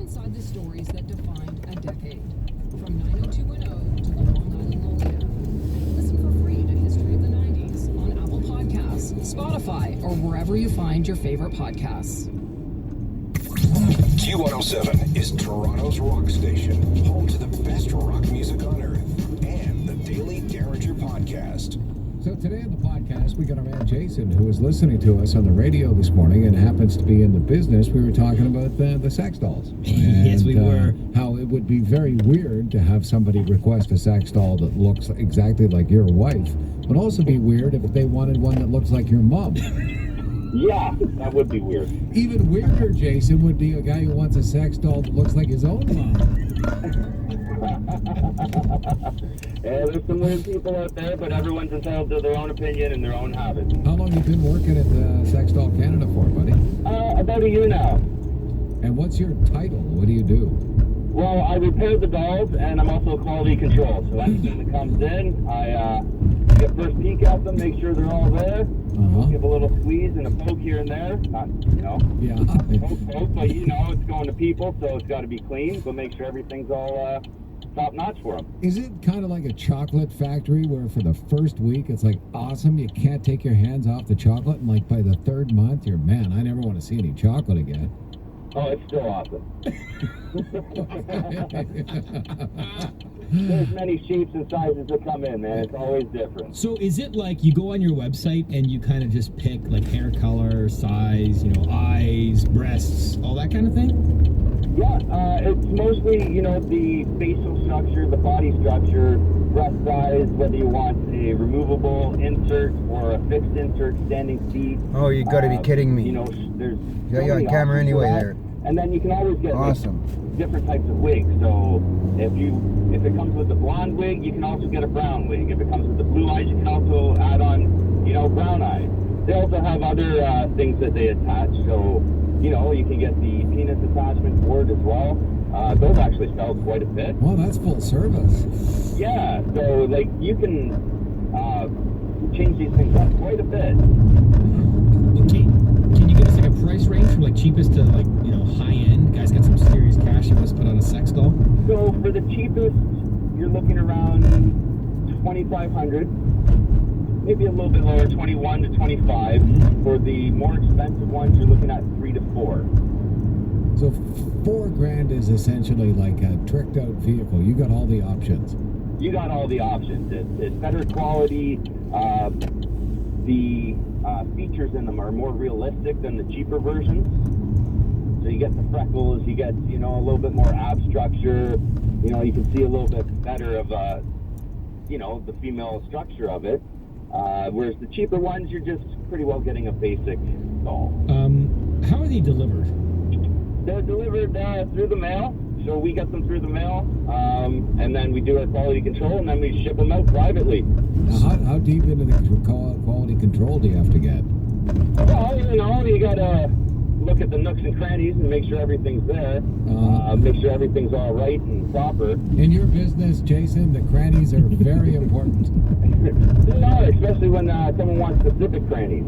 inside the stories that defined a decade. From 90210 to the Long Island Lolita. Listen for free to History of the 90s on Apple Podcasts, Spotify, or wherever you find your favorite podcasts. Q107 is Toronto's rock station, home to the best rock music on earth, and the daily Derringer podcast. So today on the podcast, we got our man Jason, who was listening to us on the radio this morning and happens to be in the business. We were talking about the sex dolls. Yes, we were. How it would be very weird to have somebody request a sex doll that looks exactly like your wife, but also be weird if they wanted one that looks like your mom. Yeah, that would be weird. Even weirder, Jason, would be a guy who wants a sex doll that looks like his own mom. Yeah, there's some weird people out there, but everyone's entitled to their own opinion and their own habits. How long have you been working at Sex Doll Canada for, buddy? About a year now. And what's your title? What do you do? Well, I repair the dolls, and I'm also quality control. So anything that comes in, I get first peek at them, make sure they're all there. Give a little squeeze and a poke here and there. Not, Yeah. poke, but it's going to people, so it's got to be clean. But make sure everything's all top notch for them. Is it kind of like a chocolate factory where for the first week it's like awesome, you can't take your hands off the chocolate, and like by the third month you're, man, I never want to see any chocolate again? Oh, it's still awesome. There's many shapes and sizes that come in, man. It's always different. So is it like you go on your website and you kind of just pick like hair color, size, eyes, breasts, all that kind of thing? Yeah, it's mostly, the facial structure, the body structure, breast size, whether you want a removable insert or a fixed insert, standing seat. Oh, you got to be kidding me. There's You got you on camera anyway there. And then you can always get Awesome. different types of wigs. So if it comes with the blonde wig, you can also get a brown wig. If it comes with the blue eyes, you can also add on, brown eyes. They also have other things that they attach. So, you can get the penis attachment for it as well. Those actually sell quite a bit. Well, that's full service. Yeah, so you can change these things up quite a bit. Okay, can you give us like a price range from like cheapest to like high end? Guys got some serious cash you must put on a sex doll. So for the cheapest, you're looking around $2,500. Maybe a little bit lower, 21 to 25. For the more expensive ones, you're looking at 3 to 4. So $4,000 is essentially like a tricked out vehicle. You got all the options. You got all the options. It's better quality. The features in them are more realistic than the cheaper versions. So you get the freckles, you get, a little bit more ab structure. You can see a little bit better of, the female structure of it. Whereas the cheaper ones, you're just pretty well getting a basic doll. How are they delivered? They're delivered through the mail. So we get them through the mail, and then we do our quality control, and then we ship them out privately. Now, how deep into the quality control do you have to get? Well, you gotta look at the nooks and crannies and make sure everything's there. Make sure everything's all right and proper. In your business, Jason, the crannies are very important. Especially when someone wants specific crannies.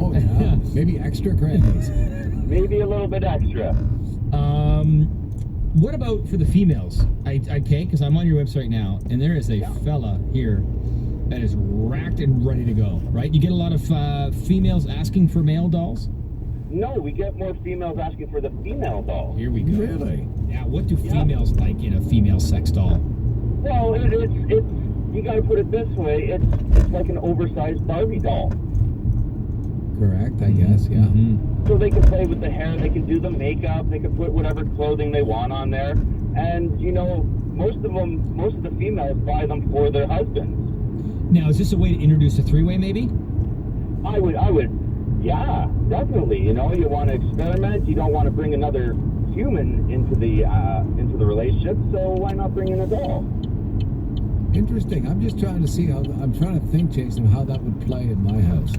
Oh, yeah. Maybe extra crannies. Maybe a little bit extra. What about for the females? Because I'm on your website now, and there is a fella here that is racked and ready to go, right? You get a lot of females asking for male dolls? No, we get more females asking for the female doll. Here we go. Really? Now, what do females like in a female sex doll? Well, it's you gotta put it this way, it's like an oversized Barbie doll. Correct, I guess, yeah. Mm-hmm. So they can play with the hair, they can do the makeup, they can put whatever clothing they want on there. And, most of the females buy them for their husbands. Now, is this a way to introduce a three-way, maybe? I would, yeah, definitely. You want to experiment, you don't want to bring another human into the relationship, so why not bring in a doll? Interesting. I'm just trying to see I'm trying to think, Jason, how that would play in my house.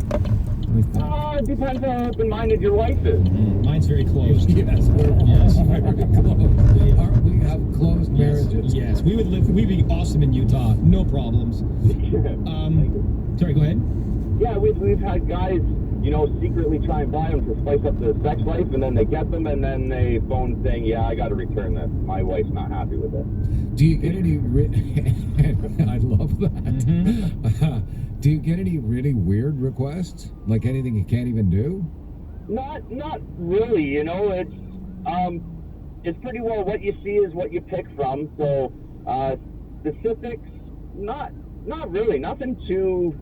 It depends on how open-minded your wife is. Mine's very closed. Yes, we're very closed. We have closed marriages. Yes, we'd be awesome in Utah. No problems. Sorry, go ahead. Yeah, we've had guys, secretly try and buy them to spice up the sex life, and then they get them, and then they phone saying, yeah, I got to return this. My wife's not happy with it. Do you get any... I love that. Mm-hmm. Do you get any really weird requests? Like anything you can't even do? Not really, it's pretty well what you see is what you pick from. So specifics, not really, nothing too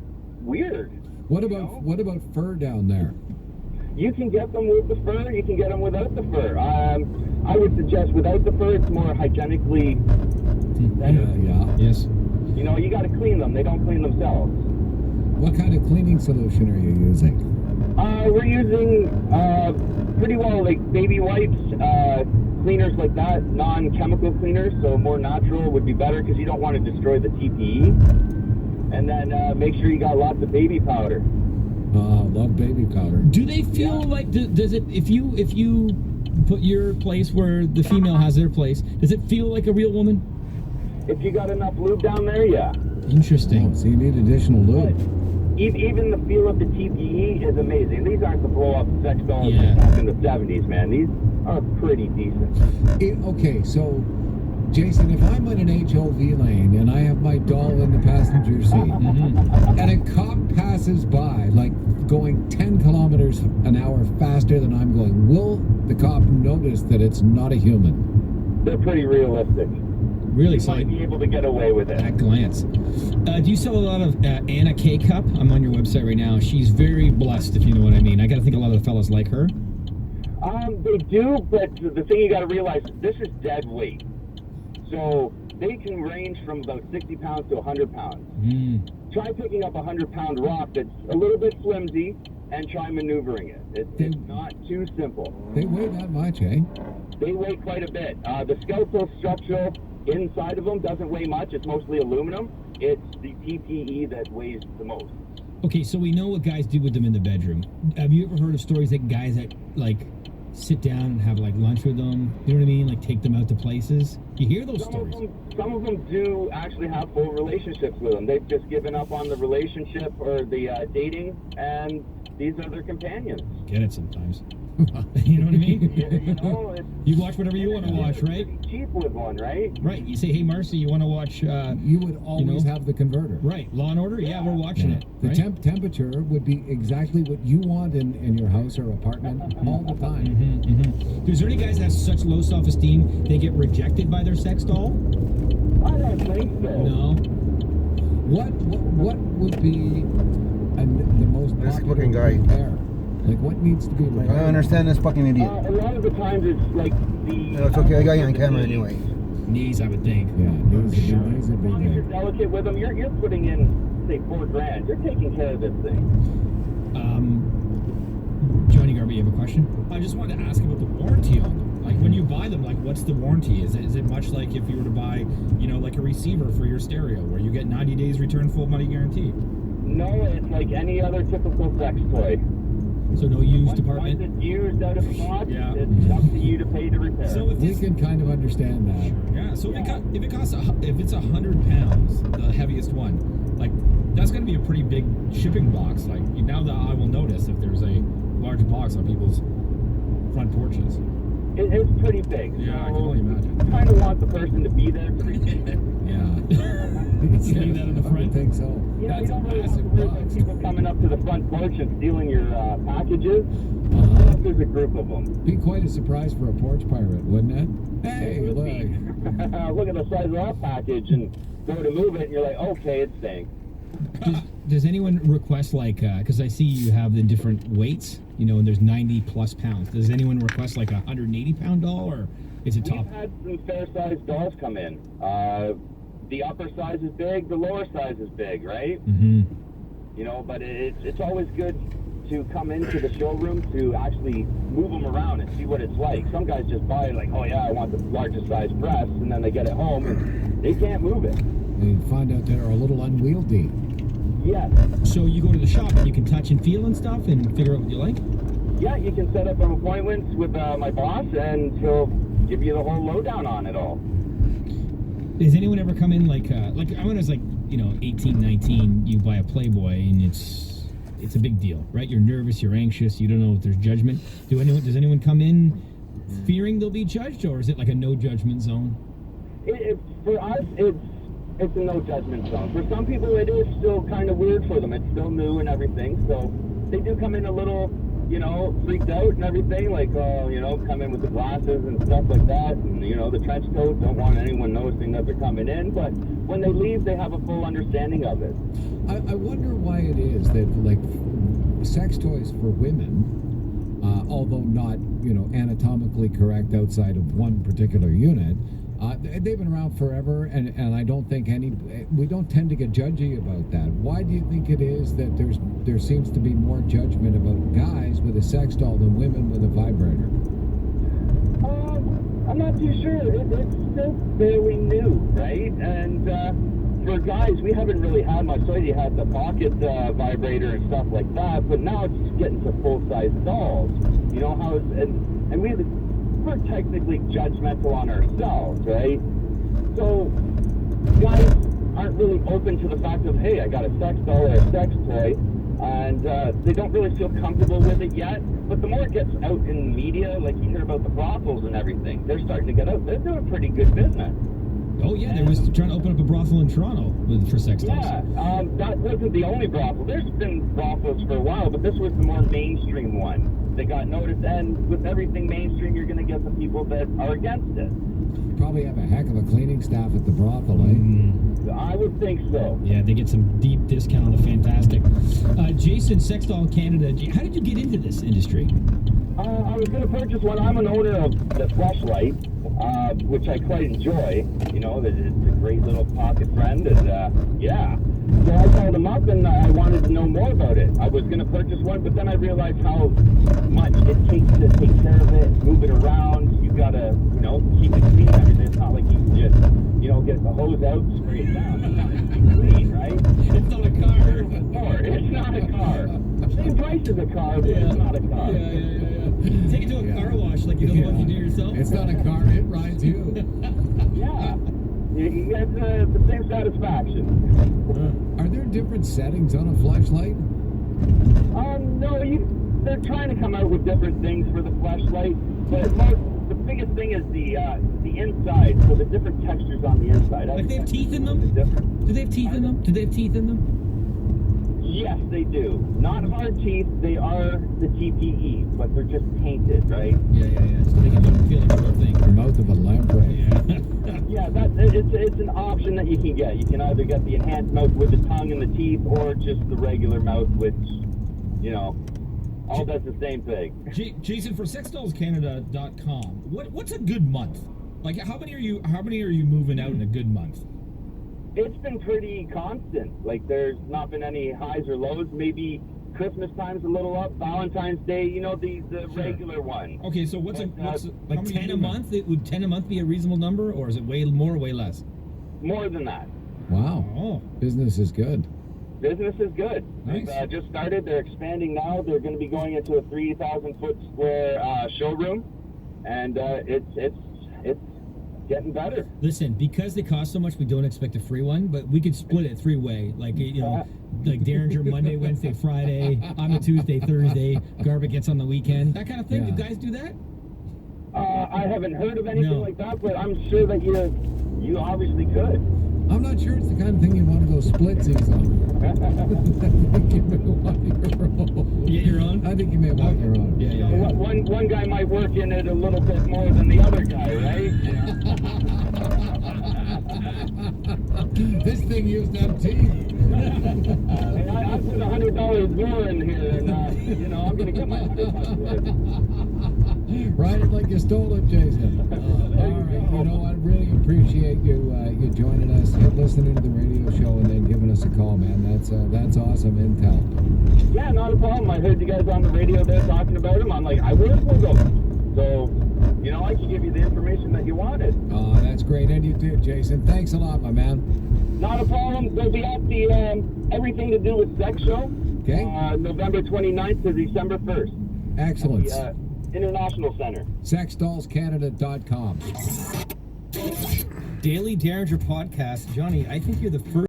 weird. What about fur down there? You can get them with the fur, you can get them without the fur. I would suggest without the fur, it's more hygienically better. Yeah. Yes. You got to clean them. They don't clean themselves. What kind of cleaning solution are you using? We're using pretty well like baby wipes, cleaners like that, non-chemical cleaners, so more natural would be better because you don't want to destroy the TPE. And then make sure you got lots of baby powder. Love baby powder. Do they feel like does it if you put your place where the female has their place, does it feel like a real woman? If you got enough lube down there, yeah. Interesting. Oh, so you need additional lube. But even the feel of the TPE is amazing. These aren't the blow-up sex dolls Yeah. back in the 70s, man. These are pretty decent. Okay, so Jason, if I'm on an HOV lane and I have my doll in the passenger seat, and a cop passes by, like going 10 kilometers an hour faster than I'm going, will the cop notice that it's not a human? They're pretty realistic. Really? You So might be able to get away with it. at glance. Do you sell a lot of Anna K Cup? I'm on your website right now. She's very blessed, if you know what I mean. I got to think a lot of the fellas like her. They do, but the thing you got to realize, this is dead weight. So they can range from about 60 pounds to 100 pounds. Try picking up a 100-pound rock that's a little bit flimsy and try maneuvering it. It's not too simple. They weigh that much, eh? They weigh quite a bit. The skeletal structure inside of them doesn't weigh much. It's mostly aluminum. It's the PPE that weighs the most. Okay, so we know what guys do with them in the bedroom. Have you ever heard of stories that guys that like sit down and have like lunch with them? You know what I mean? Like take them out to places. You hear those stories? Some of them do actually have full relationships with them. They've just given up on the relationship or the dating, and these are their companions. Get it sometimes. You know what I mean? You watch whatever you want to watch, right? Cheap with one, right? Right. You say, hey, Marcy, you want to watch... you would always have the converter. Right. Law and Order? Yeah, we're watching it. The right? temperature would be exactly what you want in your house or apartment all the time. Is there any guys that have such low self-esteem they get rejected by their sex doll? I don't think so. No. What would be the most This popular fucking guy. repair? Like what needs to be I repaired? don't understand this fucking idiot. A lot of the times it's like the... No, it's okay, I got you on camera anyway. Knees, I would think. Yeah, these are As long as you're big. delicate with them, you're putting in, say, $4,000. You're taking care of this thing. Johnny Garvey, you have a question? I just wanted to ask about the warranty on them. Like when you buy them, like what's the warranty? Is it much like if you were to buy, like a receiver for your stereo where you get 90 days return full money guarantee? No, it's like any other typical sex toy. So no used department? Once it's used out of the box, Yeah. it's up to you to pay to repair. So if We this, can kind of understand that. yeah, so if it's 100 pounds, the heaviest one, like that's going to be a pretty big shipping box. Like now that I will notice if there's a large box on people's front porches. It's pretty big. Yeah, I can so only imagine. You kind of want the person to be there to receive it. Seeing that in the I would front? think so. You That's a don't really want massive to worry about box. people coming up to the front porch and stealing your packages. There's a group of them. Be quite a surprise for a porch pirate, wouldn't it? Hey, look. Look at the size of that package and go to move it, and you're like, okay, it's staying. Does anyone request like, because I see you have the different weights, and there's 90 plus pounds. Does anyone request like a 180 pound doll, or is it top? We've had some fair-sized dolls come in. The upper size is big, the lower size is big, right? But it's always good to come into the showroom to actually move them around and see what it's like. Some guys just buy it like, oh yeah, I want the largest size breast, and then they get it home and they can't move it. And find out they're a little unwieldy. Yes. So you go to the shop and you can touch and feel and stuff and figure out what you like? Yeah, you can set up an appointment with my boss, and he'll give you the whole lowdown on it all. Does anyone ever come in like I when I was like 18, 19, you buy a Playboy and it's a big deal, right? You're nervous, you're anxious, you don't know if there's judgment. Does anyone come in fearing they'll be judged, or is it like a no judgment zone? For us, it's a no judgment zone. For some people, it is still kind of weird for them. It's still new and everything, so they do come in a little, freaked out and everything, like, come in with the glasses and stuff like that, and, the trench coat, don't want anyone noticing that they're coming in, but when they leave, they have a full understanding of it. I wonder why it is that, like, sex toys for women, although not, anatomically correct outside of one particular unit, they've been around forever, and I don't think we don't tend to get judgy about that. Why do you think it is that there seems to be more judgment about guys with a sex doll than women with a vibrator? I'm not too sure. It's still fairly new, right? And for guys, we haven't really had much. So you had the pocket vibrator and stuff like that, but now it's getting to full-size dolls. You know how it's, and we're technically judgmental on ourselves, right? So guys aren't really open to the fact of, hey, I got a sex doll or a sex toy, and they don't really feel comfortable with it yet. But the more it gets out in media, like you hear about the brothels and everything, they're starting to get out. They're doing pretty good business. Oh yeah, there was trying to open up a brothel in Toronto for sex dolls. Yeah, that wasn't the only brothel. There's been brothels for a while, but this was the more mainstream one. They got noticed, and with everything mainstream, you're going to get the people that are against it. You probably have a heck of a cleaning staff at the brothel, eh? I would think so. Yeah, they get some deep discount. Fantastic. Jason, Sex Doll Canada, how did you get into this industry? I was going to purchase one. I'm an owner of the Fleshlight, which I quite enjoy. It's a great little pocket friend, and yeah. So I called him up, and I wanted to know more about it. I was going to purchase one, but then I realized how much it takes to take care of it, move it around. You've got to, keep it clean and everything. It's not like you can just, get the hose out and spray it down. It's got to be clean, right? It's not a car. It's not a car. Same price as a car, but it's not a car. Yeah. Take it to a car wash like you know what you do yourself. It's not a car, it rides you. Yeah. You get the same satisfaction. Are there different settings on a flashlight? No, they're trying to come out with different things for the flashlight, but the biggest thing is the inside, so the different textures on the inside. Like they have teeth in them? Do they have teeth in them? Do they have teeth in them? Yes, they do. Not hard teeth, they are the TPE, but they're just painted, right? Yeah. So they can feel like a thing. The mouth of a lamprey. Yeah, it's an option that you can get. You can either get the enhanced mouth with the tongue and the teeth, or just the regular mouth, which, all does the same thing. Jason, for sexdollscanada.com, what's a good month? Like, how many are you moving out in a good month? It's been pretty constant. Like, there's not been any highs or lows. Maybe Christmas time's a little up, Valentine's Day, the regular one. Okay, so what's like 10 a month? Would 10 a month be a reasonable number, or is it way more or way less? More than that. Wow. Oh. Business is good. Business is good. Nice. They've just started. They're expanding now. They're going to be going into a 3,000 foot square showroom, and it's getting better. Listen, because they cost so much, we don't expect a free one, but we could split it three-way. Like, like Derringer Monday, Wednesday, Friday, I'm a Tuesday, Thursday, Garbutt gets on the weekend. That kind of thing. Yeah. Do guys do that? I haven't heard of anything No. like that, but I'm sure that you obviously could. I'm not sure it's the kind of thing you want to go splitsies on. I think you may want your own. You get your own? I think you may want your own. Yeah. One guy might work in it a little bit more than the other guy, right? This thing used to have teeth. I put $100 more in here, and I'm going to get my $100 worth. Ride it like you stole it, Jason. All right, I really appreciate you joining us, listening to the radio show, and then giving us a call, man. That's awesome intel. Yeah, not a problem. I heard you guys on the radio there talking about him. I'm like, I work with them. So, I can give you the information that you wanted. Oh, that's great. And you did, Jason. Thanks a lot, my man. Not a problem. They'll be at the Everything to Do with Sex show. Okay. November 29th to December 1st. Excellent. At the International Center. Sexdollscanada.com. Daily Derringer podcast. Johnny, I think you're the first